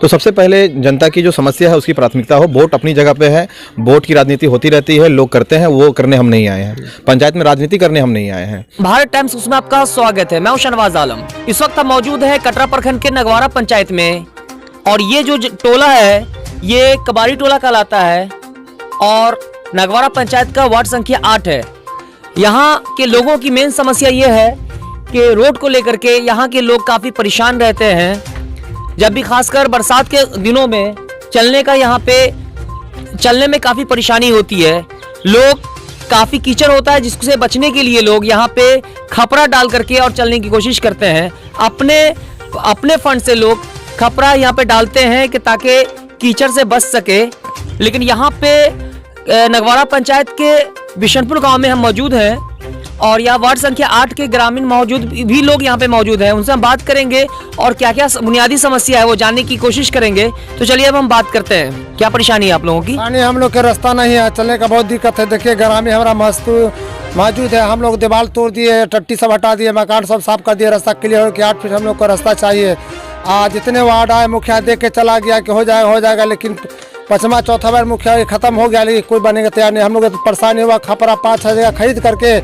तो सबसे पहले जनता की जो समस्या है उसकी प्राथमिकता हो। वोट अपनी जगह पे है, वोट की राजनीति होती रहती है, लोग करते हैं, वो करने हम नहीं आए हैं। पंचायत में राजनीति करने हम नहीं आए हैं। भारत टाइम्स उसमें आपका स्वागत है। मैं हूं शहनवाज आलम। इस वक्त हम मौजूद है कटरा प्रखंड के नगवारा पंचायत में, और ये जो टोला है ये कबाड़ी टोला कहलाता है और नगवारा पंचायत का वार्ड संख्या 8 है। यहाँ के लोगों की मेन समस्या ये है कि रोड को लेकर के यहाँ के लोग काफ़ी परेशान रहते हैं। जब भी खासकर बरसात के दिनों में चलने में काफ़ी परेशानी होती है। लोग काफ़ी कीचड़ होता है जिससे बचने के लिए लोग यहाँ पे खपरा डाल करके और चलने की कोशिश करते हैं। अपने फंड से लोग खपरा यहाँ पे डालते हैं कि ताकि कीचड़ से बच सके। लेकिन यहाँ पे नगवारा पंचायत के बिशनपुर गांव में हम मौजूद हैं और यहाँ वार्ड संख्या 8 के ग्रामीण मौजूद भी लोग यहाँ पे मौजूद हैं। उनसे हम बात करेंगे और क्या क्या बुनियादी समस्या है वो जानने की कोशिश करेंगे। तो चलिए अब हम बात करते हैं, क्या परेशानी है आप लोगों की? हम लोग के रास्ता नहीं है, चलने का बहुत दिक्कत है। देखिए ग्रामीण हमारा मौजूद है, हम लोग दीवार तोड़ दिए, टट्टी सब हटा दिए, मकान सब साफ कर दिए, रास्ता क्लियर हो गया। 8 फीट हम लोग को रास्ता चाहिए। जितने वार्ड आए मुखिया देख के चला गया कि हो जाएगा, लेकिन 5वां 4था बार मुखिया खत्म हो गया, लेकिन कोई बनेगा तैयार नहीं। हम लोग परेशानी हुआ। खपरा 5-6 जगह खरीद करके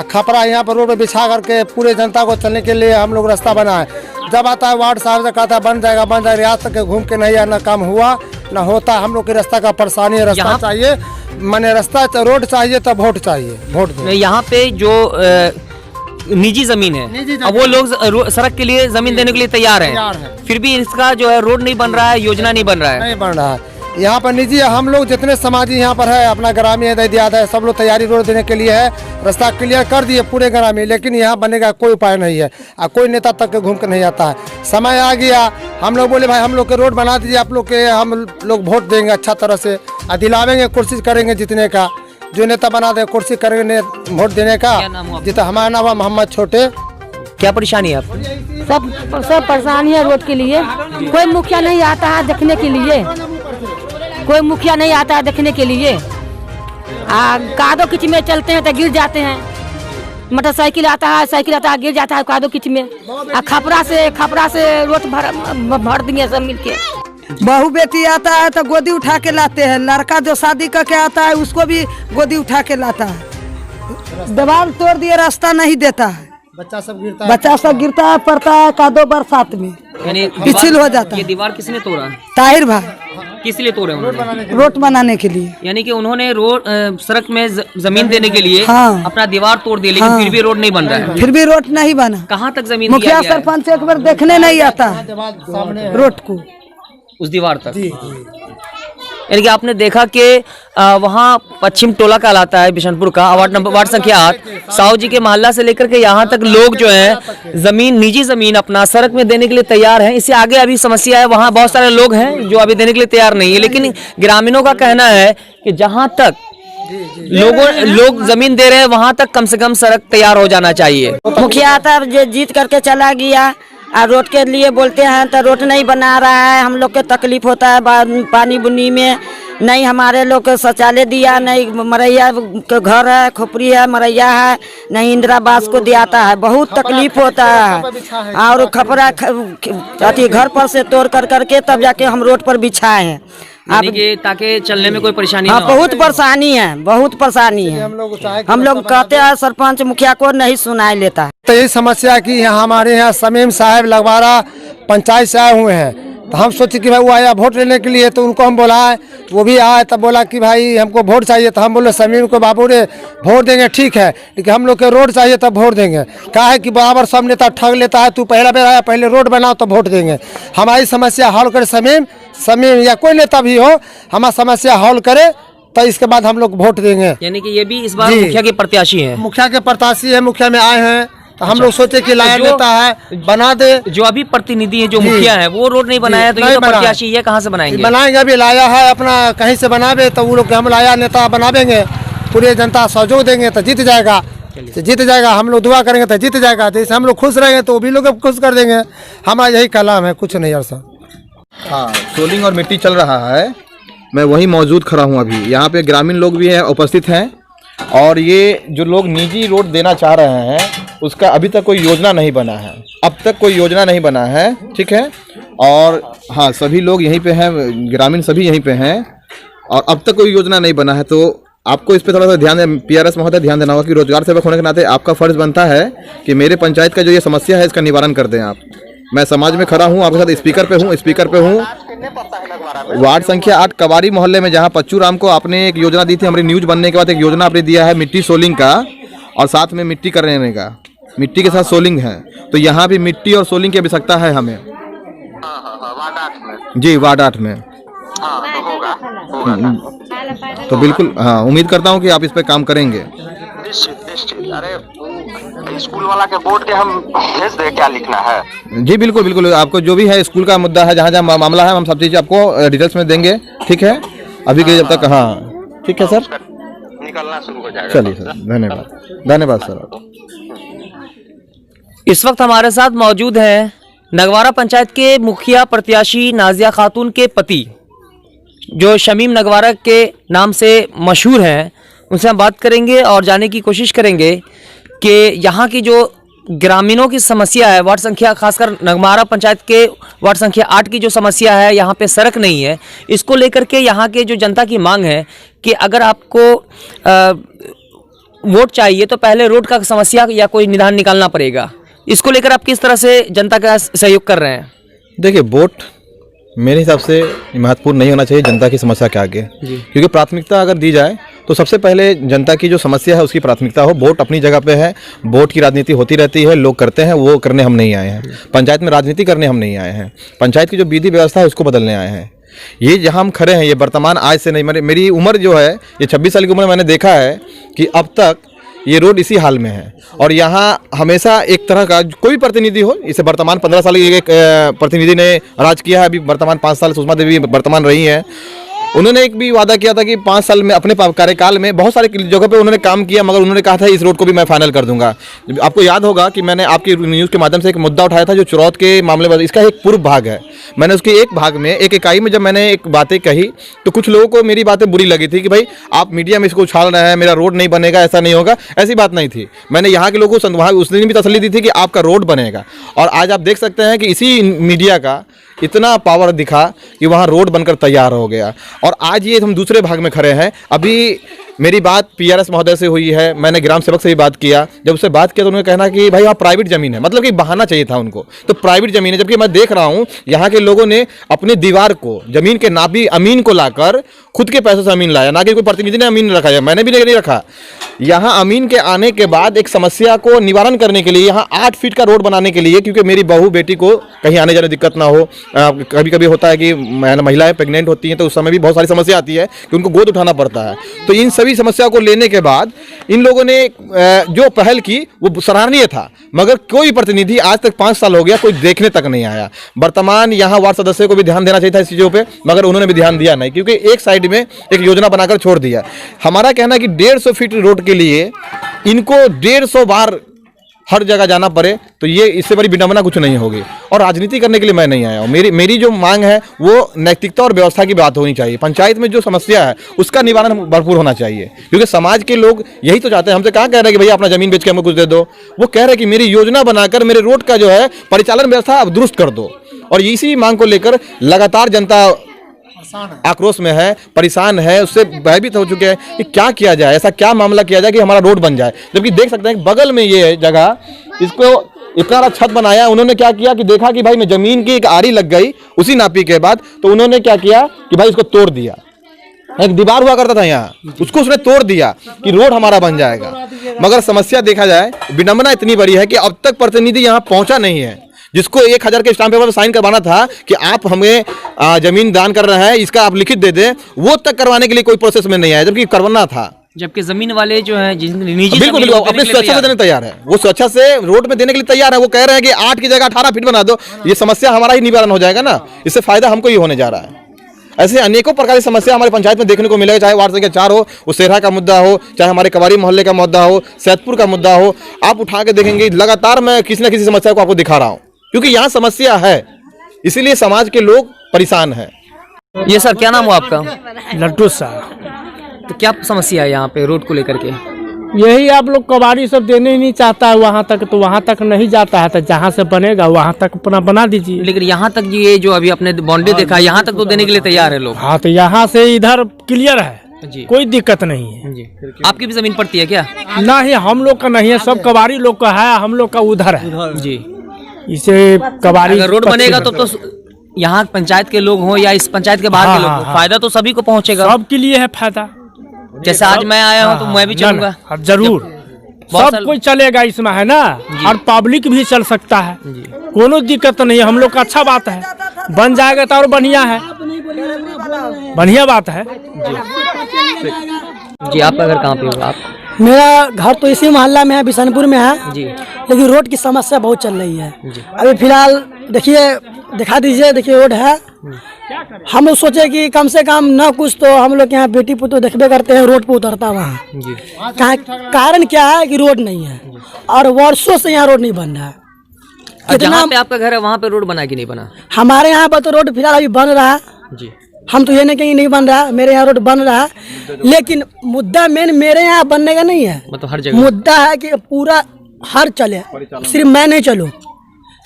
खपरा यहाँ पर रोड पे बिछा करके पूरे जनता को चलने के लिए हम लोग रास्ता बनाए। जब आता है वार्ड साहब से कहता है बन जाएगा, आज तक घूम के नहीं आया, ना काम हुआ ना होता। हम लोग के रास्ता का परेशानी है। रास्ता चाहिए, मैंने रास्ता रोड चाहिए तो वोट चाहिए। वोट यहाँ पे जो निजी जमीन है, अब वो लोग सड़क के लिए जमीन देने के लिए तैयार हैं। फिर भी इसका जो है रोड नहीं बन रहा है, योजना नहीं बन रहा है। यहाँ पर निजी हम लोग जितने समाजी यहाँ पर है, अपना ग्रामीण दिया है, सब लोग तैयारी रोड देने के लिए है। रास्ता क्लियर कर दिए पूरे ग्रामीण, लेकिन यहाँ बनने का कोई उपाय नहीं है। कोई नेता तक के घूम के नहीं आता है। समय आ गया, हम लोग बोले भाई हम लोग के रोड बना दीजिए, आप लोग के हम लोग वोट देंगे अच्छा तरह से, दिलावेंगे, कोशिश करेंगे जीतने का। जो नेता बना दे कोशिश करेंगे वोट देने का। जितना हमारा नाम है मोहम्मद छोटे। क्या परेशानी है आपको? सब परेशानी है रोड के लिए। कोई मुखिया नहीं आता है देखने के लिए, कोई मुखिया नहीं आता है देखने के लिए। कादो किच में चलते हैं तो गिर जाते हैं। मोटरसाइकिल आता है, साइकिल आता है, गिर जाता है कादो किच में। खपरा से रोड भर दिए सब मिलके। बहू बेटी आता है तो गोदी उठा के लाते हैं। लड़का जो शादी करके आता है उसको भी गोदी उठा के लाता है। दीवार तोड़ दिए, रास्ता नहीं देता है। बच्चा सब गिरता है, पड़ता है कादो बरसात में, पिछल हो जाता है। ये दीवार किसने तोड़ा? ताहिर भाई। किस लिए तोड़े उन्होंने? रोड बनाने के लिए। यानी कि उन्होंने रोड सड़क में जमीन देने के लिए अपना दीवार तोड़ दिया, लेकिन फिर भी रोड नहीं बन रहा है। फिर भी रोड नहीं बना। कहाँ तक जमीन? मुखिया सरपंच एक बार देखने नहीं आता रोड को, उस दीवार तक। यानी कि आपने देखा कि वहाँ पश्चिम टोला कहलाता है बिशनपुर का, वार्ड संख्या 8। साहू जी के मोहल्ला से लेकर के यहाँ तक लोग जो है निजी जमीन अपना सड़क में देने के लिए तैयार हैं। इससे आगे अभी समस्या है, वहाँ बहुत सारे लोग हैं जो अभी देने के लिए तैयार नहीं है। लेकिन ग्रामीणों का कहना है कि जहाँ तक लोग जमीन दे रहे हैं वहाँ तक कम से कम सड़क तैयार हो जाना चाहिए। मुखिया आता है जीत करके चला गया और रोड के लिए बोलते हैं तो रोड नहीं बना रहा है। हम लोग के तकलीफ होता है पानी बुनी में। नहीं हमारे लोग को शौचालय दिया, नहीं मरैया के घर है, खोपड़ी है, मरैया है, नहीं इंदिरा आवास को दियाता है। बहुत तकलीफ होता है। और खपरा घर पर से तोड़ कर करके तब जाके हम रोड पर बिछाए हैं ताकि चलने में कोई परेशानी ना हो। बहुत परेशानी है, बहुत परेशानी है। हम लोग कहते हैं सरपंच मुखिया को नहीं सुनाई लेता। तो यही समस्या की यहाँ हमारे यहाँ समीम साहब लगवारा पंचायत से आए हुए हैं। तो हम सोचे कि भाई वो आया वोट लेने के लिए, तो उनको हम बोलाए, वो भी आए। तब बोला कि भाई हमको वोट चाहिए। तो हम बोले समीम को बाबू रे वोट देंगे, ठीक है, लेकिन हम लोग के रोड चाहिए तब वोट देंगे। कहा है कि बराबर सब नेता ठग लेता है, तू पहला बार आया, पहले रोड बनाओ तो वोट देंगे। हमारी समस्या हल करे समीम या कोई नेता भी हो, हमारी समस्या हल करे तो इसके बाद हम लोग वोट देंगे। यानी कि ये भी इस बार मुखिया के प्रत्याशी हैं। मुखिया के प्रत्याशी है, मुखिया में आए हैं। तो हम लोग सोचे कि लाया नेता है बना दे। जो अभी प्रतिनिधि है, जो मुखिया है, वो रोड नहीं बनाया, तो ये तो प्रत्याशी है, कहाँ से बनाएंगे? बनाएंगे, अभी लाया है अपना कहीं से बनावे, तो वो लोग हम लाया नेता बनावेंगे, पूरे जनता सहयोग देंगे तो जीत जाएगा। हम लोग दुआ करेंगे तो जीत जाएगा। जैसे हम लोग खुश रहेंगे तो वो भी लोग खुश कर देंगे। हमारा यही कलाम है, कुछ नहीं। और सर हाँ, सोलिंग और मिट्टी चल रहा है। मैं वहीं मौजूद खड़ा हूँ अभी। यहाँ पे ग्रामीण लोग भी हैं, उपस्थित हैं। और ये जो लोग निजी रोड देना चाह रहे हैं उसका अभी तक कोई योजना नहीं बना है। अब तक कोई योजना नहीं बना है, ठीक है। और हाँ सभी लोग यहीं पे हैं, ग्रामीण सभी यहीं पे हैं और अब तक कोई योजना नहीं बना है। तो आपको इस पे थोड़ा सा ध्यान पीआरएस महोदय ध्यान देना होगा कि रोजगार सेवक होने के नाते आपका फर्ज बनता है कि मेरे पंचायत का जो ये समस्या है इसका निवारण कर दें आप। मैं समाज में खड़ा हूँ, आपके साथ स्पीकर पे हूँ। वार्ड संख्या 8 कबाड़ी मोहल्ले में जहाँ पच्चू राम को आपने एक योजना दी थी, हमारी न्यूज बनने के बाद एक योजना आपने दिया है मिट्टी सोलिंग का और साथ में मिट्टी करने का, मिट्टी के साथ सोलिंग है। तो यहाँ भी मिट्टी और सोलिंग की आवश्यकता है हमें। वार्ड 8 में। जी वार्ड 8 में। हाँ तो होगा। तो बिल्कुल हाँ, उम्मीद करता हूँ कि आप इस पे काम करेंगे। निश्चित। अरे स्कूल वाला के बोर्ड के हम भेज दे, क्या लिखना है? जी बिल्कुल बिल्कुल, आपको जो भी है स्कूल का मुद्दा है, जहाँ जहाँ मामला है, हम सब चीज़ आपको डिटेल्स में देंगे। ठीक है, अभी के जब तक हाँ ठीक है सर, निकलना शुरू हो जाएगा। चलिए सर, धन्यवाद सर। इस वक्त हमारे साथ मौजूद हैं नगवारा पंचायत के मुखिया प्रत्याशी नाजिया खातून के पति, जो शमीम नगवारा के नाम से मशहूर हैं। उनसे हम बात करेंगे और जानने की कोशिश करेंगे कि यहाँ की जो ग्रामीणों की समस्या है, वार्ड संख्या खासकर नगवारा पंचायत के वार्ड संख्या 8 की जो समस्या है, यहाँ पे सड़क नहीं है, इसको लेकर के यहाँ के जो जनता की मांग है कि अगर आपको वोट चाहिए तो पहले रोड का समस्या या कोई निदान निकालना पड़ेगा। इसको लेकर आप किस तरह से जनता का सहयोग कर रहे हैं? देखिए, वोट मेरे हिसाब से महत्वपूर्ण नहीं होना चाहिए जनता की समस्या के आगे, क्योंकि प्राथमिकता अगर दी जाए तो सबसे पहले जनता की जो समस्या है उसकी प्राथमिकता हो। वोट अपनी जगह पे है, वोट की राजनीति होती रहती है, लोग करते हैं, वो करने हम नहीं आए हैं। पंचायत में राजनीति करने हम नहीं आए हैं, पंचायत की जो विधि व्यवस्था है उसको बदलने आए हैं। ये जहाँ हम खड़े हैं, ये वर्तमान आज से नहीं, मेरी उम्र जो है ये 26 साल की उम्र, मैंने देखा है कि अब तक ये रोड इसी हाल में है। और यहाँ हमेशा एक तरह का कोई प्रतिनिधि हो, इसे वर्तमान 15 साल की एक प्रतिनिधि ने राज किया है, अभी वर्तमान 5 साल सुषमा देवी वर्तमान रही हैं। उन्होंने एक भी वादा किया था कि 5 साल में अपने कार्यकाल में बहुत सारे जगह पे उन्होंने काम किया, मगर उन्होंने कहा था इस रोड को भी मैं फाइनल कर दूंगा। आपको याद होगा कि मैंने आपकी न्यूज़ के माध्यम से एक मुद्दा उठाया था जो चुरौत के मामले में, इसका एक पूर्व भाग है। मैंने उसके एक भाग में, एक इकाई में जब मैंने एक बातें कही तो कुछ लोगों को मेरी बातें बुरी लगी थी कि भाई आप मीडिया में इसको उछाल रहे हैं, मेरा रोड नहीं बनेगा, ऐसा नहीं होगा। ऐसी बात नहीं थी। मैंने यहाँ के लोगों को उस दिन भी तसल्ली दी थी कि आपका रोड बनेगा। और आज आप देख सकते हैं कि इसी मीडिया का इतना पावर दिखा कि वहाँ रोड बनकर तैयार हो गया। और आज ये हम दूसरे भाग में खड़े हैं। अभी मेरी बात पीआरएस महोदय से हुई है, मैंने ग्राम सेवक से भी बात किया। जब उससे बात किया तो उन्होंने कहना कि भाई वहाँ प्राइवेट ज़मीन है, मतलब कि बहाना चाहिए था उनको, तो प्राइवेट ज़मीन है। जबकि मैं देख रहा हूँ यहाँ के लोगों ने अपने दीवार को, ज़मीन के नापी अमीन को लाकर खुद के पैसों से अमीन लाया, ना कि कोई प्रतिनिधि ने अमीन रखा है। मैंने भी नहीं रखा। यहाँ अमीन के आने के बाद एक समस्या को निवारण करने के लिए यहाँ 8 फीट का रोड बनाने के लिए, क्योंकि मेरी बहू बेटी को कहीं आने जाने दिक्कत ना हो। कभी कभी होता है कि महिलाएं प्रेग्नेंट होती हैं तो उस समय भी बहुत सारी समस्या आती है कि उनको गोद उठाना पड़ता है। तो इन सभी समस्या को लेने के बाद इन लोगों ने जो पहल की वो सराहनीय था, मगर कोई प्रतिनिधि आज तक 5 साल हो गया कोई देखने तक नहीं आया। वर्तमान यहाँ वार्ड सदस्य को भी ध्यान देना चाहिए था इस चीज़ों पे, मगर उन्होंने भी ध्यान दिया नहीं, क्योंकि एक साइड में एक योजना बनाकर छोड़ दिया। हमारा कहना है कि 150 फीट रोड के लिए इनको 150 बार हर जगह जाना पड़े तो ये इससे बड़ी विडंबना कुछ नहीं होगी। और राजनीति करने के लिए मैं नहीं आया हूँ। मेरी जो मांग है वो नैतिकता और व्यवस्था की बात होनी चाहिए। पंचायत में जो समस्या है उसका निवारण भरपूर होना चाहिए, क्योंकि समाज के लोग यही तो चाहते हैं। हमसे कहाँ कह रहे हैं कि भैया अपना जमीन बेच के हमको कुछ दे दो, वो कह रहे हैं कि मेरी योजना बनाकर मेरे रोड का जो है परिचालन व्यवस्था अब दुरुस्त कर दो। और इसी मांग को लेकर लगातार जनता आक्रोश में है, परेशान है, उससे भयभीत हो चुके हैं कि क्या किया जाए, ऐसा क्या मामला किया जाए कि हमारा रोड बन जाए। जबकि देख सकते हैं बगल में ये जगह, इसको इतना बड़ा छत बनाया। उन्होंने क्या किया कि देखा कि भाई मैं जमीन की एक आरी लग गई उसी नापी के बाद, तो उन्होंने क्या किया कि भाई इसको तोड़ दिया। एक दीवार हुआ करता था यहाँ, उसको उसने तोड़ दिया कि रोड हमारा बन जाएगा। मगर समस्या देखा जाए, विडंबना इतनी बड़ी है कि अब तक प्रतिनिधि यहाँ पहुंचा नहीं है। जिसको 1000 के स्टाम्प पेपर पर साइन करवाना था कि आप हमें जमीन दान कर रहे हैं, इसका आप लिखित दे दें, वो तक करवाने के लिए कोई प्रोसेस में नहीं आया, जबकि करवाना था। जबकि जमीन वाले जो है निजी बिल्कुल अपने स्वेच्छा से देने तैयार है, वो स्वेच्छा से रोड में देने के लिए तैयार है। वो कह रहे हैं कि 8 की जगह 18 फीट बना दो, ये समस्या हमारा ही निवारण हो जाएगा ना, इससे फायदा हमको ही होने जा रहा है। ऐसे अनेकों प्रकार की समस्या हमारे पंचायत में देखने को मिलेगा, चाहे वार्ड संख्या 4 हो, वो सेहरा का मुद्दा हो, चाहे हमारे कबाड़ी मोहल्ले का मुद्दा हो, सैदपुर का मुद्दा हो। आप उठा के देखेंगे लगातार मैं किसी न किसी समस्या को आपको दिखा रहा हूँ, क्योंकि यहाँ समस्या है, इसीलिए समाज के लोग परेशान हैं। ये सर क्या नाम हुआ आपका? लड्डू साहब, तो क्या समस्या है यहाँ पे रोड को लेकर के? यही आप लोग कबाड़ी सब देने ही नहीं चाहता है वहाँ तक, तो वहाँ तक नहीं जाता है, तो जहाँ से बनेगा वहाँ तक अपना बना दीजिए। लेकिन यहाँ तक ये जो अभी अपने बाउंड्री देखा, यहाँ तक तो देने के लिए तैयार है लोग। हाँ, तो यहाँ से इधर क्लियर है जी, कोई दिक्कत नहीं है जी। आपकी भी जमीन पड़ती है क्या? नहीं, हम लोग का नहीं है, सब कबाड़ी लोग का है, हम लोग का उधर है जी। इसे कबाड़ी। अगर रोड बनेगा तो यहाँ पंचायत के लोग हों या इस पंचायत के बाहर के लोग हों, फायदा तो सभी को पहुँचेगा। सबके लिए है फायदा। जैसे आज मैं आया हूँ तो मैं भी चलूंगा जरूर, सब कोई चलेगा इसमें, है ना, और पब्लिक भी चल सकता है, कोनो दिक्कत नहीं है। हम लोग का अच्छा बात है, बन जाएगा तो और बढ़िया है, बढ़िया बात है जी। आपका घर कहाँ पे होगा? आप? मेरा घर तो इसी मोहल्ला में है, बिशनपुर में है जी। लेकिन रोड की समस्या बहुत चल रही है अभी फिलहाल। देखिए, दिखा दीजिए, देखिए रोड है। हम लोग सोचे कि कम से कम न कुछ तो हम लोग यहाँ बेटी पुतो देखबे करते हैं, रोड पे उतरता वहाँ। कारण क्या है कि रोड नहीं है और वर्षों से यहाँ रोड नहीं बन रहा है। जहाँ पे आपका घर है वहाँ पे रोड बना कि नहीं बना? हमारे यहाँ पर तो रोड फिलहाल अभी बन रहा है जी। हम तो ये नहीं कहीं नहीं बन रहा है, मेरे यहाँ रोड बन रहा है, लेकिन मुद्दा मेन मेरे यहाँ बनने का नहीं है। मतलब हर जगह मुद्दा है कि पूरा हर चले, सिर्फ मैं नहीं चलूँ,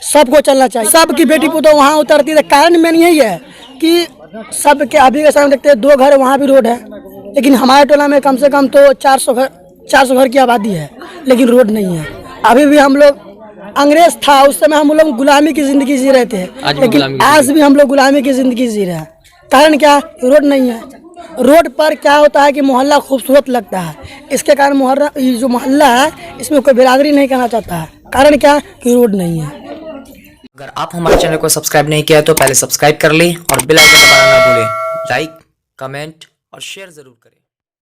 सबको चलना चाहिए। सबकी बेटी पुतो वहाँ उतरती है। कारण मेन यही है कि सबके अभी के समय देखते हैं 2 घर वहाँ भी रोड है, लेकिन हमारे टोला में कम से कम तो 400 घर की आबादी है, लेकिन रोड नहीं है। अभी भी हम लोग, अंग्रेज था उस समय, हम लोग गुलामी की जिंदगी जी रहे थे, लेकिन आज भी हम लोग गुलामी की जिंदगी जी रहे हैं। कारण क्या? रोड नहीं है। रोड पर क्या होता है कि मोहल्ला खूबसूरत लगता है, इसके कारण मोहल्ला, ये जो मोहल्ला है इसमें कोई बिरादरी नहीं करना चाहता है। कारण क्या? कि रोड नहीं है। अगर आप हमारे चैनल को सब्सक्राइब नहीं किया तो पहले सब्सक्राइब कर लें और बेल आइकन दबाना ना भूलें। लाइक, कमेंट और शेयर जरूर करें।